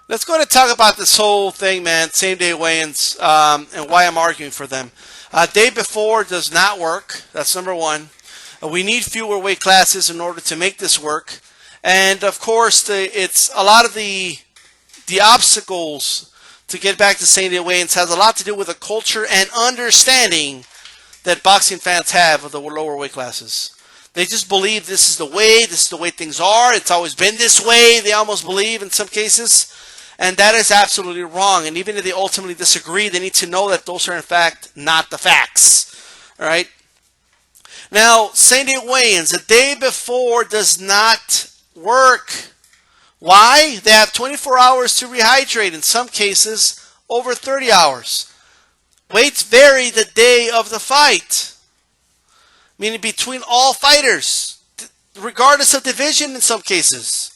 Let's go ahead and talk about this whole thing, man. Same day weigh-ins and why I'm arguing for them. Day before does not work. That's number one. We need fewer weight classes in order to make this work. And of course, it's a lot of the obstacles to get back to same day weigh-ins has a lot to do with the culture and understanding that boxing fans have of the lower weight classes. They just believe this is the way things are. It's always been this way, they almost believe in some cases. And that is absolutely wrong. And even if they ultimately disagree, they need to know that those are in fact not the facts. All right? Now, same day weigh-ins, the day before does not work. Why? They have 24 hours to rehydrate, in some cases over 30 hours. Weights vary the day of the fight, meaning between all fighters, regardless of division in some cases.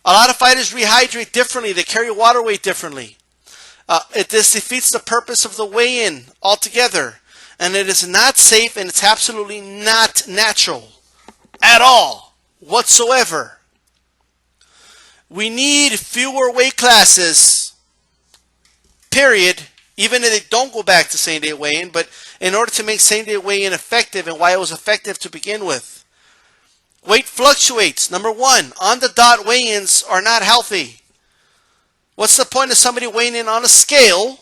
A lot of fighters rehydrate differently. They carry water weight differently. This defeats the purpose of the weigh-in altogether. And it is not safe, and it's absolutely not natural at all whatsoever. We need fewer weight classes, period, even if they don't go back to same-day weigh-in, but in order to make same-day weigh-in effective and why it was effective to begin with. Weight fluctuates. Number one, on-the-dot weigh-ins are not healthy. What's the point of somebody weighing in on a scale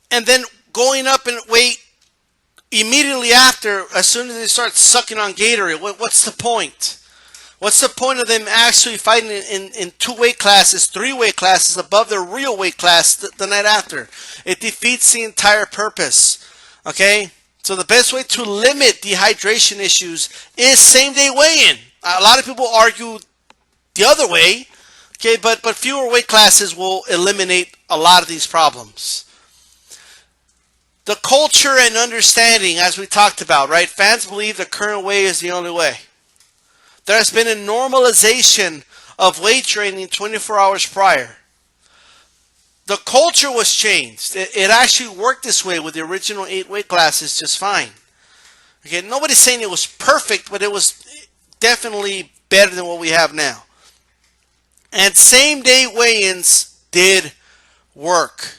and then going up in weight immediately after, as soon as they start sucking on Gatorade? What's the point? What's the point of them actually fighting in 2 weight classes, 3 weight classes above their real weight class the night after? It defeats the entire purpose. Okay? So the best way to limit dehydration issues is same-day weigh-in. A lot of people argue the other way, okay, but fewer weight classes will eliminate a lot of these problems. The culture and understanding, as we talked about, right? Fans believe the current way is the only way. There has been a normalization of weight training 24 hours prior. The culture was changed. It actually worked this way with the original 8 weight classes just fine. Okay, nobody's saying it was perfect, but it was definitely better than what we have now. And same-day weigh-ins did work.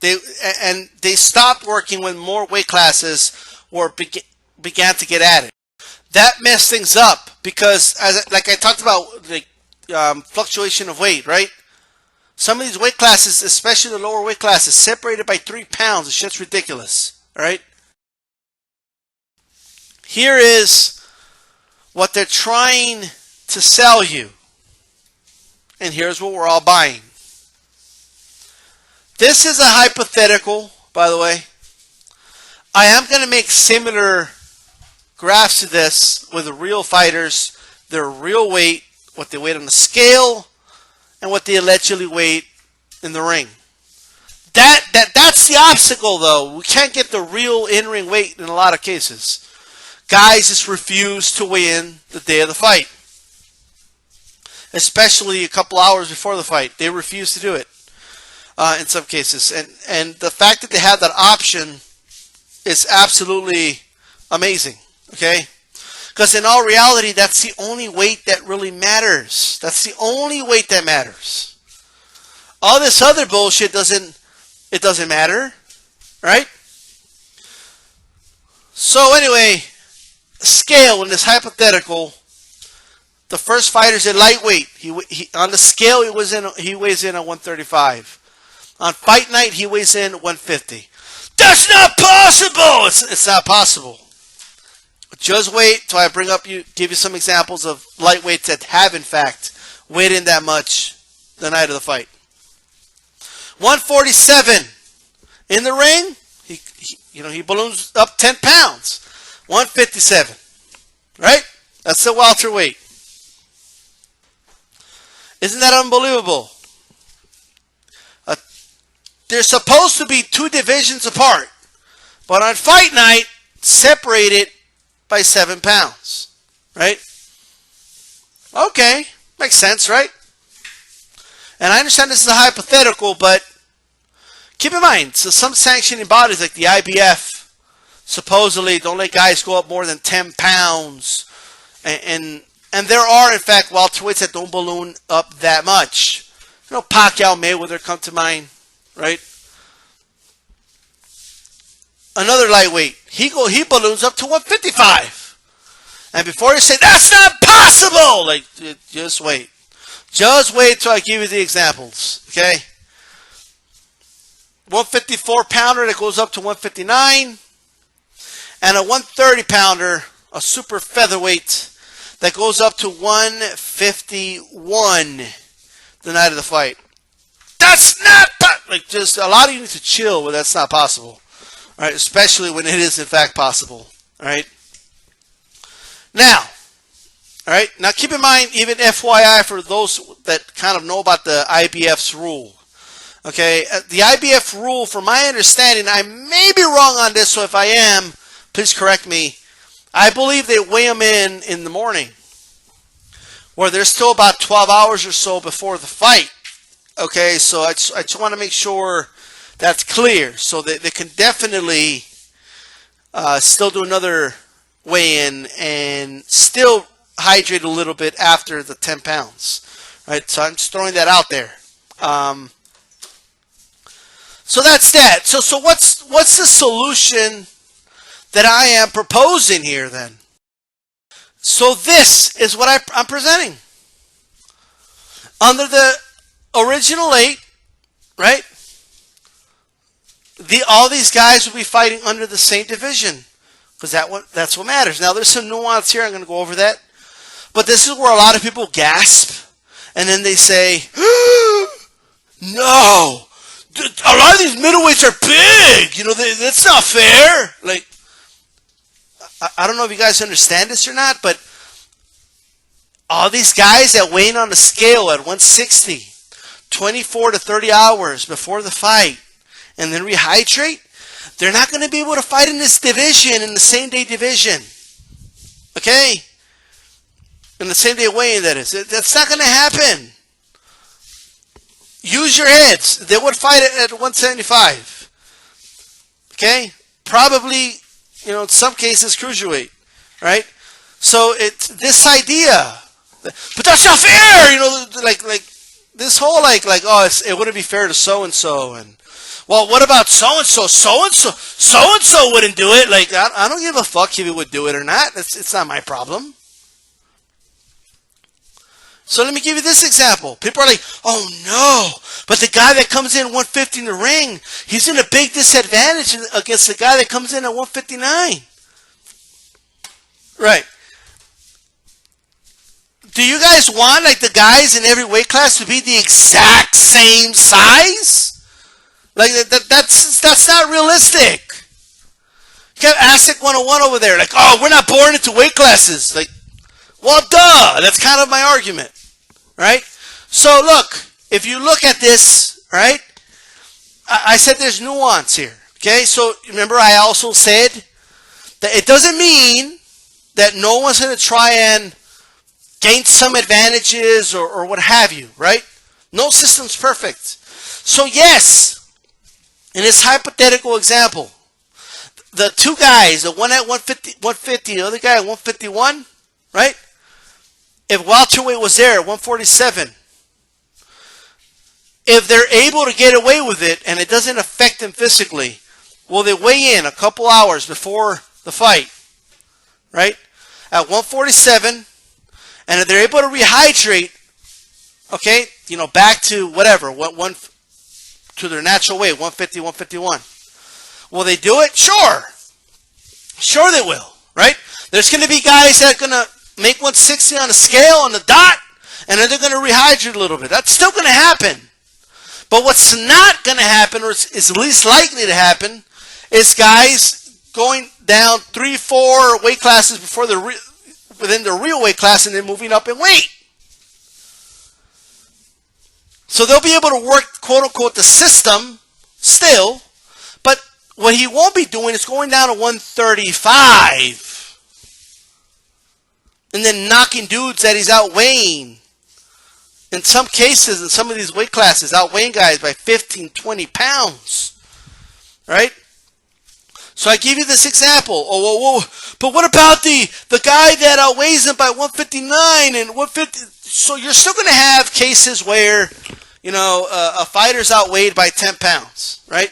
They stopped working when more weight classes began to get added. That messed things up because, like I talked about, the fluctuation of weight, right? Some of these weight classes, especially the lower weight classes, separated by 3 pounds. It's just ridiculous. All right? Here is what they're trying to sell you. And here's what we're all buying. This is a hypothetical, by the way. I am going to make similar graphs to this with the real fighters, their real weight, what they weigh on the scale, and what they allegedly weigh in the ring. That's the obstacle, though. We can't get the real in-ring weight in a lot of cases. Guys just refuse to weigh in the day of the fight, especially a couple hours before the fight. They refuse to do it in some cases, and the fact that they have that option is absolutely amazing. Okay. Because in all reality, that's the only weight that really matters. That's the only weight that matters. All this other bullshit doesn't matter, right? So anyway, scale in this hypothetical, the first fighter's in lightweight. He on the scale he weighs in at 135. On fight night he weighs in 150. That's not possible. It's not possible. Just wait till I give you some examples of lightweights that have in fact weighed in that much the night of the fight. 147 in the ring. He balloons up 10 pounds. 157, right? That's the welterweight. Isn't that unbelievable? They're supposed to be 2 divisions apart, but on fight night, separated by 7 pounds, right? Okay, makes sense, right? And I understand this is a hypothetical, but keep in mind, so some sanctioning bodies like the IBF supposedly don't let guys go up more than 10 pounds, and there are in fact welterweights that don't balloon up that much. Pacquiao, Mayweather come to mind, right? Another lightweight, he balloons up to 155. And before you say, that's not possible, like, just wait. Just wait till I give you the examples, okay? 154 pounder that goes up to 159. And a 130 pounder, a super featherweight, that goes up to 151 the night of the fight. That's not, like, just a lot of you need to chill when that's not possible. All right, especially when it is in fact possible. All right. Now, keep in mind, even FYI for those that kind of know about the IBF's rule. Okay, the IBF rule, from my understanding, I may be wrong on this, so if I am, please correct me. I believe they weigh them in the morning, where there's still about 12 hours or so before the fight. Okay, so I just want to make sure that's clear, so that they can definitely still do another weigh-in and still hydrate a little bit after the 10 pounds. Right, so I'm just throwing that out there. So that's that. So what's the solution that I am proposing here then? So this is what I'm presenting. Under the original 8, right? All these guys will be fighting under the same division, because that's what matters. Now there's some nuance here. I'm going to go over that. But this is where a lot of people gasp, and then they say, no, a lot of these middleweights are big. That's not fair. Like, I don't know if you guys understand this or not, but all these guys that weigh in on the scale at 160, 24 to 30 hours before the fight, and then rehydrate, they're not going to be able to fight in this division, in the same day division. Okay? In the same day weigh-in, that is. That's not going to happen. Use your heads. They would fight at 175. Okay? Probably, in some cases, cruiserweight. Right? So it's this idea. But that's not fair! Like this whole like oh, it wouldn't be fair to so-and-so, and well, what about so-and-so? So-and-so wouldn't do it. Like, I don't give a fuck if he would do it or not. It's not my problem. So let me give you this example. People are like, oh no, but the guy that comes in 150 in the ring, he's in a big disadvantage against the guy that comes in at 159. Right. Do you guys want, like, the guys in every weight class to be the exact same size? Like, that's not realistic. You got ASIC 101 over there. Like, oh, we're not born into weight classes. Like, well, duh. That's kind of my argument. Right? So, look. If you look at this, right? I said there's nuance here. Okay? So, remember I also said that it doesn't mean that no one's going to try and gain some advantages or what have you. Right? No system's perfect. So, yes. In this hypothetical example, the two guys, the one at 150, the other guy at 151, right? If welterweight was there at 147, if they're able to get away with it and it doesn't affect them physically, will they weigh in a couple hours before the fight, right? At 147, and if they're able to rehydrate, okay, back to whatever, to their natural weight, 150, 151. Will they do it? Sure. Sure they will, right? There's going to be guys that are going to make 160 on the scale, on the dot, and then they're going to rehydrate a little bit. That's still going to happen. But what's not going to happen, or is least likely to happen, is guys going down 3-4 weight classes before within the real weight class and then moving up in weight. So they'll be able to work, quote-unquote, the system still, but what he won't be doing is going down to 135 and then knocking dudes that he's outweighing. In some cases, in some of these weight classes, outweighing guys by 15, 20 pounds. Right? So I give you this example. Oh, but what about the guy that outweighs him by 159 and 150? So you're still going to have cases where a fighter's outweighed by 10 pounds, right?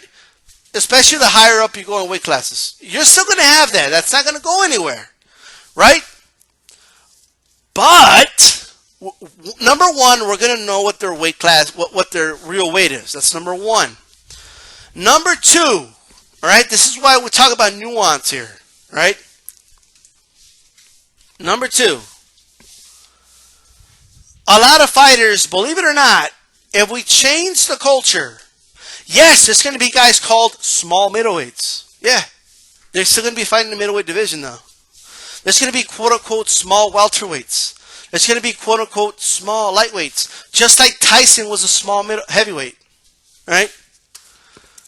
Especially the higher up you go in weight classes. You're still going to have that. That's not going to go anywhere, right? But number one, we're going to know what their weight class, what their real weight is. That's number one. Number two, all right, this is why we talk about nuance here, right? Number two, a lot of fighters, believe it or not, if we change the culture, yes, there's going to be guys called small middleweights. Yeah, they're still going to be fighting the middleweight division, though. There's going to be quote-unquote small welterweights. There's going to be quote-unquote small lightweights, just like Tyson was a small heavyweight, right?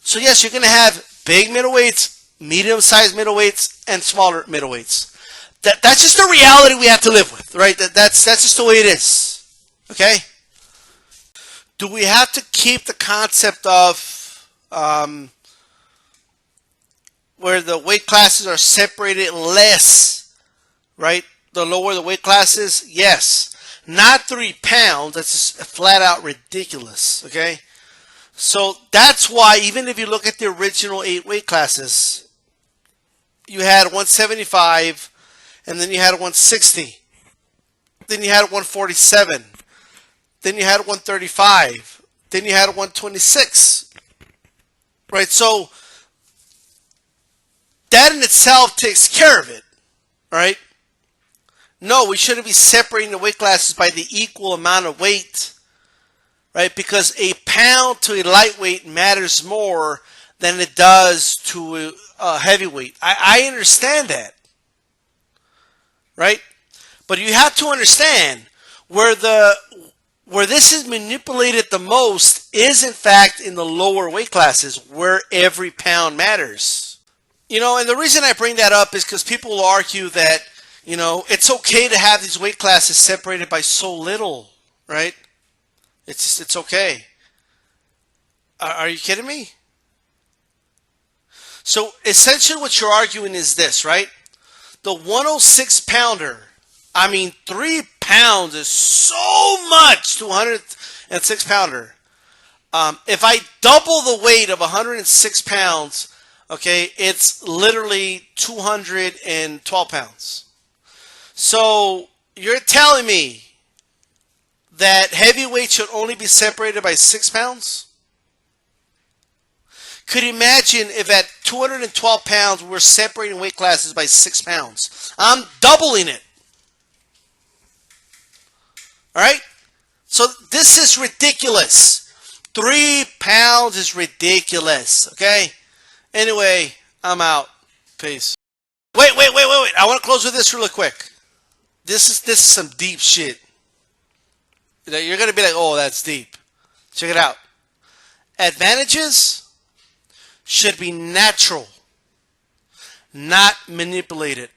So yes, you're going to have big middleweights, medium-sized middleweights, and smaller middleweights. That's just the reality we have to live with, right? That's just the way it is, okay? Do we have to keep the concept of where the weight classes are separated less, right? The lower the weight classes, yes. Not 3 pounds. That's just flat out ridiculous, okay? So that's why even if you look at the original 8 weight classes, you had 175, and then you had 160. Then you had 147. Then you had 135. Then you had 126. Right? So that in itself takes care of it. Right? No, we shouldn't be separating the weight classes by the equal amount of weight. Right? Because a pound to a lightweight matters more than it does to a heavyweight. I understand that. Right? But you have to understand where this is manipulated the most is in fact in the lower weight classes where every pound matters. And the reason I bring that up is because people will argue that, it's okay to have these weight classes separated by so little, right? It's okay. Are you kidding me? So essentially what you're arguing is this, right? The 106 pounder, 3 pounds is so much to 106 pounder. If I double the weight of 106 pounds, okay, it's literally 212 pounds. So you're telling me that heavyweight should only be separated by 6 pounds? Could you imagine if at 212 pounds we're separating weight classes by 6 pounds? I'm doubling it. Alright? So this is ridiculous. 3 pounds is ridiculous. Okay? Anyway, I'm out. Peace. Wait. I want to close with this really quick. This is some deep shit. You're going to be like, oh, that's deep. Check it out. Advantages should be natural, not manipulated.